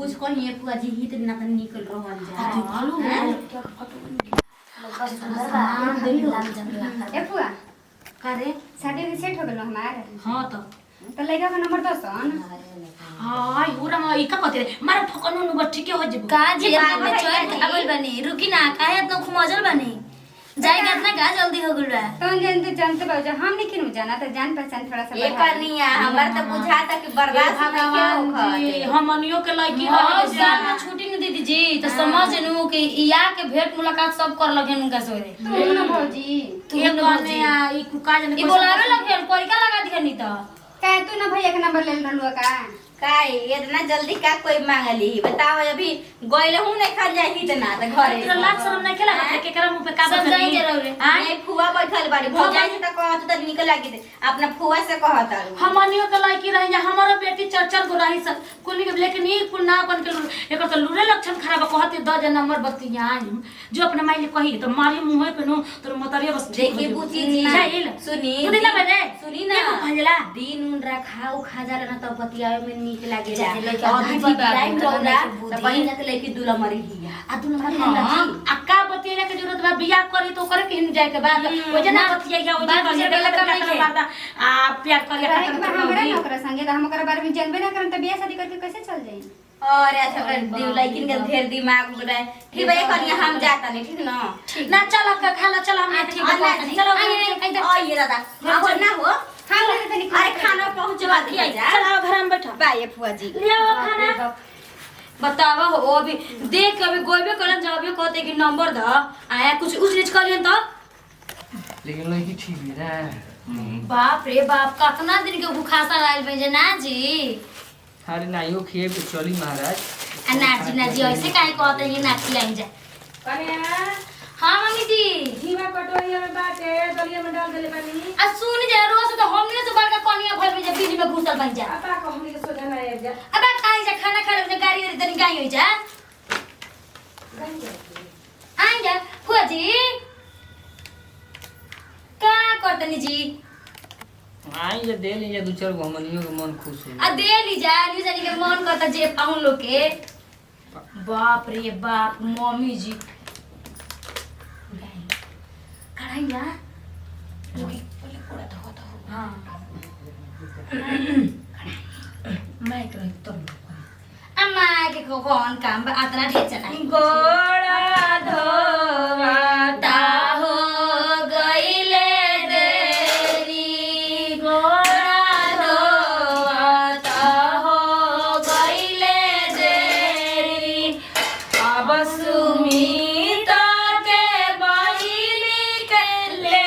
कुछ कहिए पुआ जी हित ना त निकल रहल जा ए पुआ करे शादी सेट हो गेल हमार। हां तो लड़का का नंबर दो सन। हां पूरा म इका कते मार फकनो नु ठीक हो जेबो का जी में चोर खागल बनी रुकी ना काहे इतना खुमजल बनी जाए कितना का जल्दी हो गइल बा। तो जानते बाबू हम नहीं किनु जाना तो जान पहचान थोड़ा सा एक कनिया हमर त बुझाता कि बर्दाश्त नहीं के होखत हमनियो के लड़की और साल में छुट्टी न दीदी जी तो समझ नु कि या के भेंट मुलाकात सब कर लगे उनका सोरे तू ना भौजी ये कहने ई कुका जने ई बोलावे लगे कोई का लगा दिया नहीं तो कहे तू ना भैया के नंबर ले ललुआ का काई इतना जल्दी का कोई मांगली बताओ अभी गइल हूं नहीं खा जाई इतना त घरे तेरा लाज शरम नहीं केला केकरा मुंह पे का सब जाई जरूर नहीं फुआ बैठल बाड़ी भौजाई से त कहत त निकल लागी दे अपना फुआ से कहत हमनियो के लड़की रही जा हमारो बेटी चर्चर गो रही सब कुल के लेकिन ई कुल ना बन के एकर त लूरे लक्षण खराब कहते 10 जन नंबर बतिया जो अपने माई ले कही तो मारी मुंह पे नो तोर मतरिया बस देखी बुची जी सुनी सुनी ना बने सुनी ना भजला दिन उन रखाओ खा जाला ना त बतियावे में नीक लागे जा अभी टाइम रौला त बहिन के लेके दुला मरी हिया आ तू नंबर आ का बतिया के जरूरत बा बियाह करी तो करे के जाए के बाद ओ जना बतिया ओ जना मारदा आ प्यार करिया हमरा ना ओकरा संगे हम ओकरा बारे में जानबे ना करन त बियाह शादी करके कैसे चल जाई। और अच्छा दिल लेकिन के ढेर दिमाग उड़ रहा है ठीक है कनिया हम जाता नहीं ठीक ना ना चल के खाला चल हम ठीक है चलो आ ये दादा अब ना हो खा ले तनी अरे खाना पहुंचवा दिया जा चल घर में बैठा बाय फुआ जी ले आओ खाना बतावा हो अभी देख के अभी गोइबे करन जवाबे कहते कि नंबर द आया कुछ उच नीच करियन तो लेकिन लड़की ठीक है ना। बाप रे बाप कितना दिन के भूखासा लाइल भेजे ना जी अरे नाइयो खिए के चली महाराज ना जी ऐसे काहे कहते हैं ना खिलाइन जा कन्या हां मम्मी जी घीवा कटोरिया में बाटे दलिया में डाल देले बानी आ सुन जा रोज तो हमने से बड़का कनिया भर में जा बीच में घुसल बन जा आपा को हमनी के सोचा ना आइब जा अब खाई जा खाना खा ले गाड़ी रे तनी गाई हो जा आई जा फुआ जी का करतनी जी आई जे दे लीजिए दो चार गो हमनियो के मन खुश हो आ दे ली जानी के मन करता जे पाउन लोग के बाप रे बाप मम्मी जी कढ़ाइया हाँ माइक रही तो अम्मा के कौन काम बा अतना ढेचना गोड़ा धोवाता हो गइले देरी गोड़ा धोवाता हो गइले देरी अब सुमिता के बहिनी के ले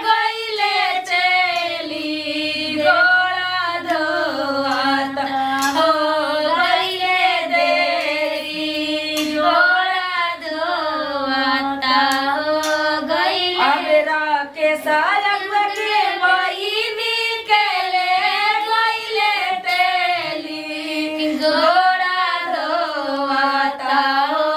गइले चली गोड़ा धोवाता हो गइले देरी गोड़ा धोवाता हो गइले अब राके सायब के बहिनी के ले गइले तेली गोड़ा धोवाता हो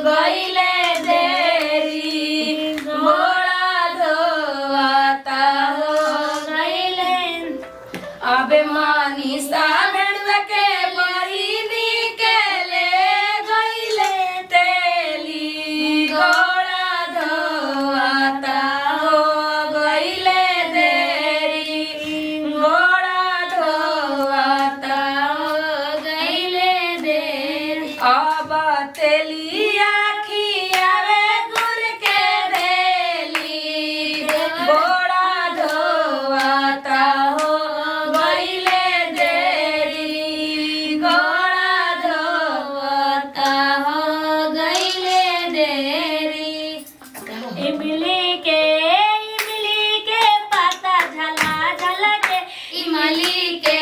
गइले देरी गोड़ा धोवाता हो गइले अब मानिसा भेड़वा के बहिनी के ले गइले तेली गोड़ा धोवाता हो गइले देरी गोड़ा धोवाता हो गइले देरी अब तेलिया खियावे गुड़ के देली गोड़ा धोवाता हो गइले देरी गोड़ा धोवाता हो गइले देरी इमली के पत्ता झला झला के इमली के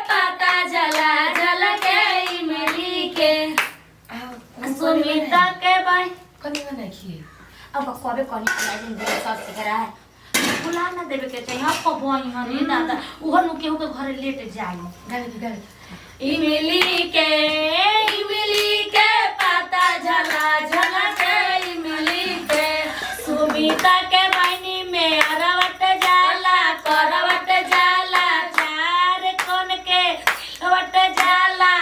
पत्ता झला झला के इमली के सुमिता के भाई कनिया नहीं खिए अब कबे कनी खिला दिन सब सिखरा है बुला ना देवे के चाहिए आपको बोई हनी दादा उहर नु केहू के घरे लेट जाई गाली इमली के पत्ता झला झला के इमली के सुमिता के बहिनी में अरवट जाला करवट जाला चार कोन के वट जाला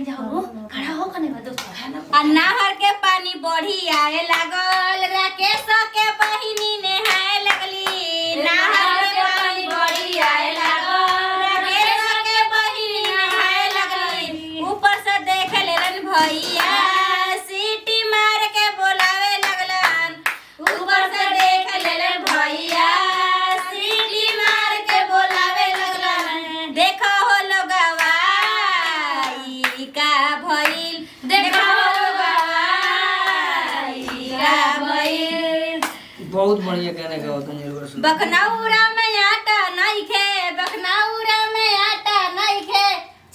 जाओ खड़ा हो कने बा दोस्त खाना आ नहर के पानी बढ़ी आए लागल राकेश के बहिनी नहाए लगली नहर के पानी बढ़ी आए लागल राकेश के बहिनी नहाए लगली ऊपर से देख लेलन भैया सीटी मार के बोलावे लगलन ऊपर से देख लेलन भैया सीटी मार के बोलावे लगलन देखो हो लोगवा ई का भइल देखो हो लोगवा ई का भइल बहुत बढ़िया गाना गाओ तुम ये वर्ष बखनौरा में आटा नइखे बखनौरा में आटा नइखे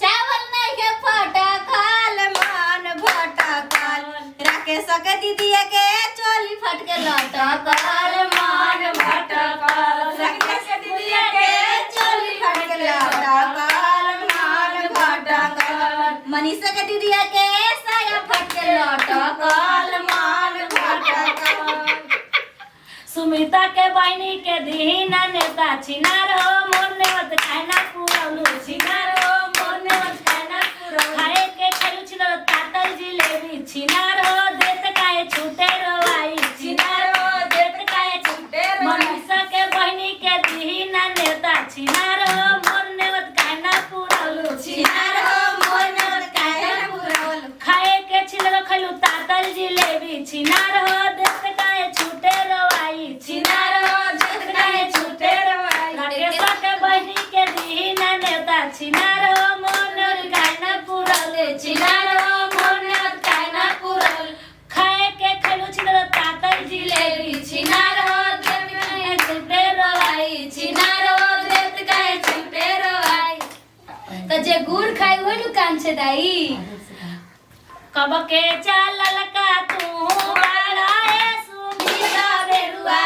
चावल नइखे फटकल मन भटकल राकेश के दीदिया के चोली फट के लटकल मन भटकल राकेश के दीदिया के चोली फट के लटकल मन भटकल मनीषा के दीदिया के साया फट के लटकल मन भटकल सुमिता के बहनी के दीना नेता छिनार हो मोरने मत खाना पुरौलू छिनार हो मोरने मत खाना पुरौलू खाए के खलू छिलो तातल जिलेबी छिनार हो देत काए छूटे रवाई छिनार हो देत काए छूटे मनीषा के बहनी के दीना नेता छिनार हो मोरने मत खाना पुरौलू छिनार हो मोरने मत खाना पुरौलू खाए के छिलो खलू तातल जिलेबी छिनार हो देत काए छूटे रवाई छिनार हो देत काए छूटे रवाई राकेश के बहनी के दीना नेता छिनार हो मोरने मत खाना पुरौलू छिनार हो मोरने मत खाना पुरौलू खाए के खलू छिलो तातल जिलेबी छिनार हो देत काए छूटे रवाई छिनार हो देत काए छूटे रवाई तो जे गुड़ खाई वो दुकान से दाई कब के चालल का तू बाड़ा ए सुमिता बेरुआ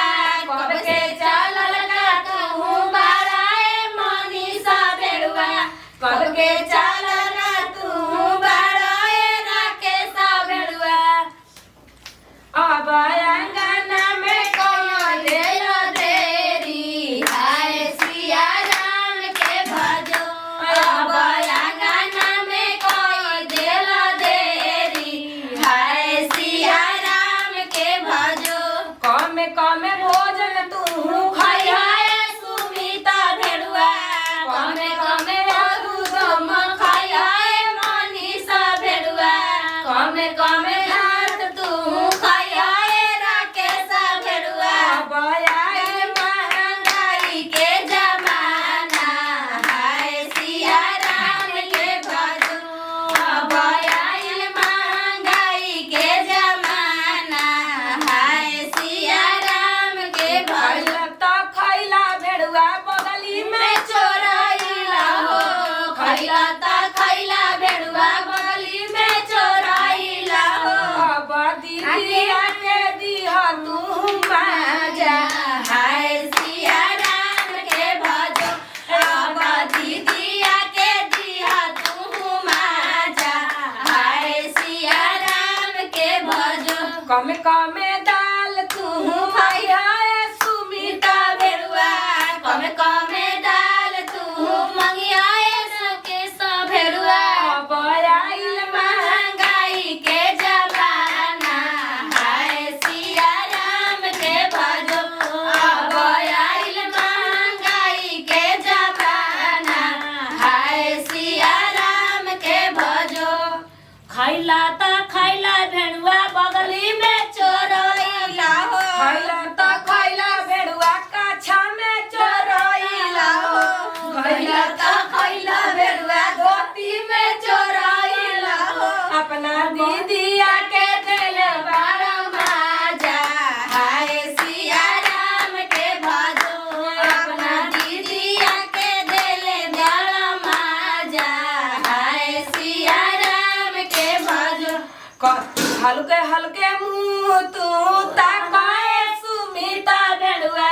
कब के चालल का तू बाड़ा ए मनीषा बेरुआ कब के चालल का तू बाड़ा ए राकेश बेरुआ अब अंगना में कोई देलो देरी हाय सिया राम के भजो अब अंगना में कोई देलो देरी हाय सिया राम के भजो कम कम भोजन तू खाया ए सुमिता भेड़ुआ कम कम दूध खाया ए मनीषा भेड़ुआ कम कम भात तू खाया ए राकेश भेड़ुआ बयाए महंगाई के जमाना हाय सिया राम के भजो बयाए महंगाई के जमाना हाय सिया राम के भजो तो खैला भेड़ुआ बगली में चोराइला हो खैला तो खैला भेड़ुआ बगली में चोराइला हो अब दीदिया के दिह तू माजा हाय सिया राम के भजो अब दीदिया के दिह तू माजा हाय सिया राम के भजो कम कम दाल तू भैया सुमिता भेरुआ कम कम दाल तू मंगिया सके सब भेरुआ अब आइल महंगाई के जमाना हाय सिया राम के भजो अब आइल महंगाई के जमाना हाय सिया राम के भजो खैला त खैला भेड़ुआ बगली में चोरैला हो खैला त खैला भेड़ुआ काछा में चोरैला हो खैला त खैला भेड़ुआ धोती में चोरैला हो अपना दीदिया के दिल बड़ा माजा हाय सिया राम के भजो अपना दीदिया के दिल बड़ा माजा हाय सिया राम के भजो हल्के हल्के मुंह तू ताकाए सुमिता भेड़ुआ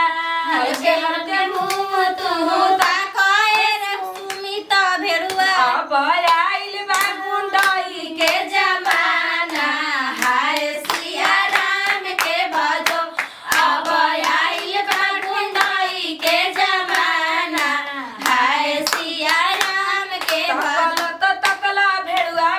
हल्के हल्के मुंह तू ताकाए सुमिता भेड़ुआ अब आइल बा गुंडाई के जमाना हाय सिया राम के भजो अब आइल बा गुंडाई के जमाना हाय सिया राम के भजो तो तकला भेड़ुआ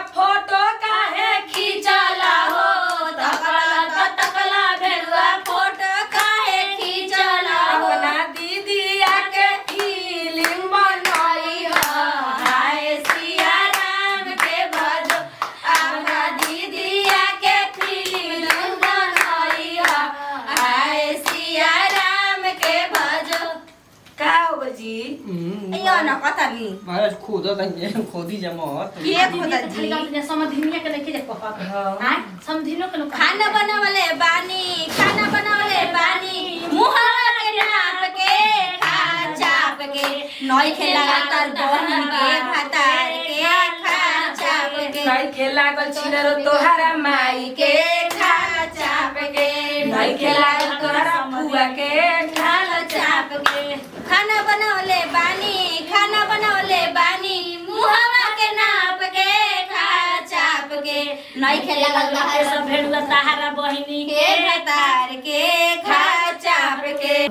न कतनी महाराज खुद खोदी जमत के खुदा खाली जी गाँव में समधिनिया के लेके जाए पापा के हाँ समधिनो के लोग खाना बनावले बानी मुहावा के नाप के खा चाप के नई खेला तर बहन के भातार के खा चाप के नई के लागल छिनरो तोहरा माई के खा चाप के नई के लागल तोहरा फुआ के खा चाप के खाना बनावले बानी मुहावा के नाप के खा चाप के नई खेला के सब भेड़ुआ सहारा बहिनी के भातार के खा चाप के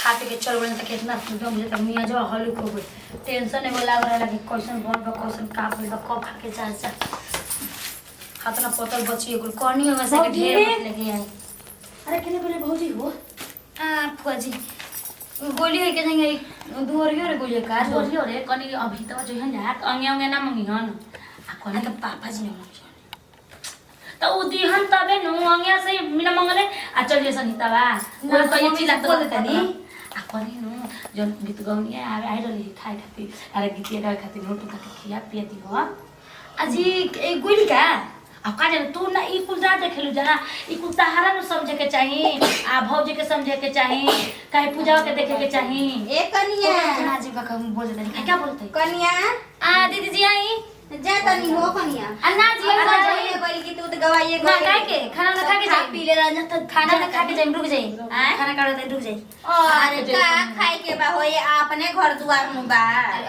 खाते के चल बोले तो कितना सुदम जे तब मियाँ जो हल्लू को गई टेंशन एगो लाग रहा कि कैसन बन बा कैसन का बन बा कब खा के चाचा हाथ ना पतल बची एगो कहानी में से के ढेर मत लेके आई अरे केने बोले भौजी हो फुआ जी गोली है के जाएंगे दुहरियो रे गोली का बोलियो रे कनी अभी तो जो है ना अंगे अंगे ना मंगिहन आ कोने कनी तो पापा जी ने मांगी तो उ दिहन तबे नु अंगे से बिना मंगले आ चल जैसा नीतावा वो तो ये चीज बोल देतनी आ कनी नु जो गीत गाउनी आवे आई रहली खाए खातिर अरे गीत गाए खातिर रोटी का खिया पिया दी हो अजी ए गोली का अब का जाने तू ना ई कुल जा देखेलु जना ई कुल सहारा न समझे के चाहिए आ भौजी के समझे के चाहिए काहे पूजा के देखे के चाहिए ए कनिया ना जी का बोल देते क्या बोलते कनिया आ दीदी जी आई जा तनी हो कनिया अन्ना जी अन्ना अन्ना जी बोली कि तू तो गवाइए ना खाए के खाना ना खा के जाए पी ले रहा तो खाना ना खा के जाए रुक जाए खाना खा के रुक जाए और का खाए के बा होए अपने घर दुआर में बा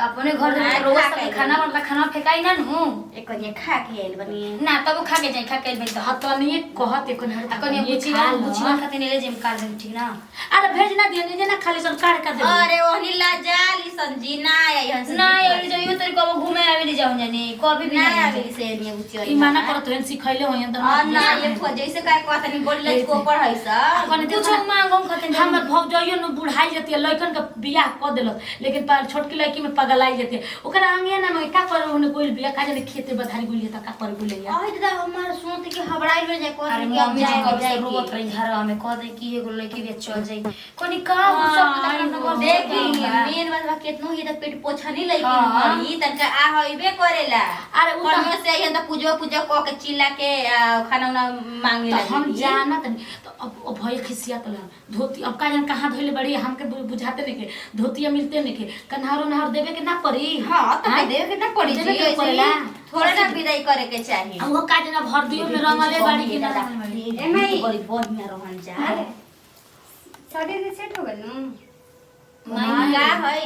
अपने घर में रोज सब खाना बनला खाना फेकाई ना नु एक कनिया खा के आइल बनी ना तब खा के जाए खा के भाई तो हतनी कहत एको ना कनी बुची खाते नहीं ले जेम काट दे ठीक ना अरे भेज ना दिया नहीं ना खाली सन काट का दे अरे ओही लाजाली संजी ना आई हंस ना ये जो यो तरी कब घूमे आवे ले जाऊं जाने कभी भी ना ना आवे से नहीं बुची ई माना करत हन सिखैले होयन त और ना ये फो जैसे काय कहतनी बोली को पढ़ाई सा कने कुछ मांगो खाते हमर भौजइयो न बुढ़ाई जतिया लइकन के बियाह क देलक लेकिन पर छोटकी लड़की में पगलाई जतिया ओकरा आंगे ना में का करे ओने कोई बियाह का जने खेते बधारी गुलिया त का करे गुलिया आई दादा हमार सुनत कि हबड़ाई में जाए को अरे कि मम्मी जी कब से जाए रोबत रही घर में कह दे कि एगो लड़की भी चल जाई कोनी का सब पता देखी मेन बात बा केतनो ही त पेट पोछा नहीं लई हाँ। की तनका आ होइबे करेला अरे उ पर में से आई त पूजो क के चिल्ला के खाना उना मांगे तो लगी हम जानत नहीं तो अब भई खिसियात ल धोती अब का जन कहां धइले बड़ी हमके बुझाते नहीं के धोतिया मिलते नहीं के कन्हारो नहर देवे के ना पड़ी हां तो देवे के ना पड़ी देवे जी के पड़ेला थोड़ा ना विदाई करे के चाहिए अब वो का जना भर दियो में रंगले बाड़ी के ना रंगले बाड़ी एमे बड़ी बढ़िया रहन जा शादी से सेट हो गइल नु महंगा है